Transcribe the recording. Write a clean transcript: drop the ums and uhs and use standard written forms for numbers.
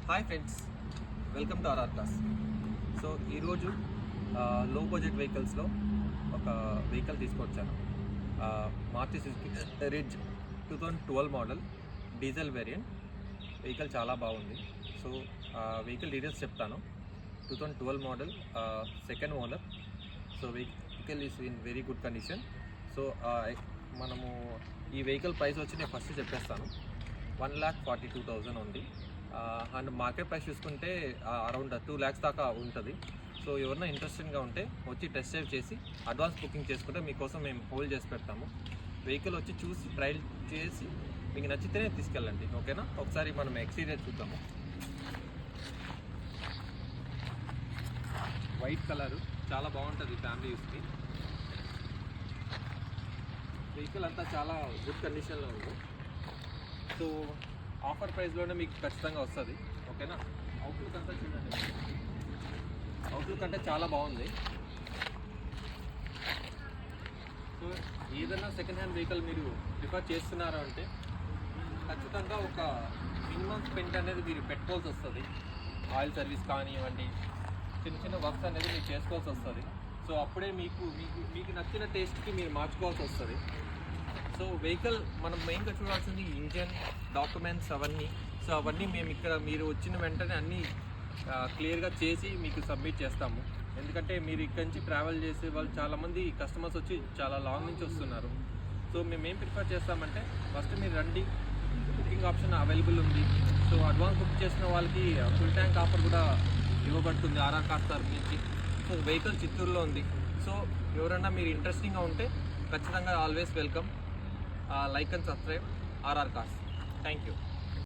Hi friends, welcome to RR cars. So ఈరోజు లో budget వెహికల్స్లో ఒక వెహికల్ తీసుకొచ్చాను. Maruti Suzuki Ritz 2012 model diesel variant. Vehicle చాలా బాగుంది. సో వెహికల్ డీటెయిల్స్ చెప్తాను. 2012 model, second owner. So vehicle is in very good condition. So మనము ఈ వెహికల్ ప్రైస్ వచ్చి నేను ఫస్ట్ చెప్పేస్తాను. 1,42,000 ఉంది. అండ్ మార్కెట్ ప్రైస్ చూసుకుంటే అరౌండ్ 2 lakhs దాకా ఉంటుంది. సో ఎవరైనా ఇంట్రెస్టింగ్గా ఉంటే వచ్చి టెస్ట్ డ్రైవ్ చేసి అడ్వాన్స్ బుకింగ్ చేసుకుంటే మీకోసం మేము హోల్డ్ చేసి పెడతాము. వెహికల్ వచ్చి చూసి ట్రయల్ చేసి మీకు నచ్చితేనే తీసుకెళ్ళండి, ఓకేనా? ఒకసారి మనం ఎక్స్టీరియర్ చూద్దాము. వైట్ కలరు చాలా బాగుంటుంది ఫ్యామిలీ యూస్కి. వెహికల్ అంతా చాలా గుడ్ కండిషన్లో ఉంది. సో ఆఫర్ ప్రైస్లోనే మీకు ఖచ్చితంగా వస్తుంది, ఓకేనా? అవుట్లుక్ అంతా చూడండి. అవుట్లుక్ అంటే చాలా బాగుంది. సో ఏదైనా సెకండ్ హ్యాండ్ వెహికల్ మీరు ప్రిఫర్ చేస్తున్నారా అంటే ఖచ్చితంగా ఒక మినిమం స్పెండ్ అనేది మీరు పెట్టుకోవాల్సి వస్తుంది. ఆయిల్ సర్వీస్ కానివ్వండి, చిన్న చిన్న వర్క్స్ అనేది మీరు చేసుకోవాల్సి వస్తుంది. సో అప్పుడే మీకు నచ్చిన టేస్ట్కి మీరు మార్చుకోవాల్సి వస్తుంది. సో వెహికల్ మనం మెయిన్గా చూడాల్సింది ఇంజన్, డాక్యుమెంట్స్ అవన్నీ. సో అవన్నీ మేము ఇక్కడ మీరు వచ్చిన వెంటనే అన్నీ క్లియర్గా చేసి మీకు సబ్మిట్ చేస్తాము. ఎందుకంటే మీరు ఇక్కడి నుంచి ట్రావెల్ చేసే వాళ్ళు చాలామంది కస్టమర్స్ వచ్చి చాలా లాంగ్ నుంచి వస్తున్నారు. సో మేము ఏం ప్రిఫర్ చేస్తామంటే ఫస్ట్ మీరు రండి, బుకింగ్ ఆప్షన్ అవైలబుల్ ఉంది. సో అడ్వాన్స్ బుక్ చేసిన వాళ్ళకి ఫుల్ ట్యాంక్ ఆఫర్ కూడా ఇవ్వబడుతుంది ఆర్ఆర్ కార్స్ తరఫు నుంచి. సో వెహికల్ చిత్తూరులో ఉంది. సో ఎవరైనా మీరు ఇంట్రెస్టింగ్గా ఉంటే ఖచ్చితంగా always welcome. Like and subscribe RR Cars. Thank you.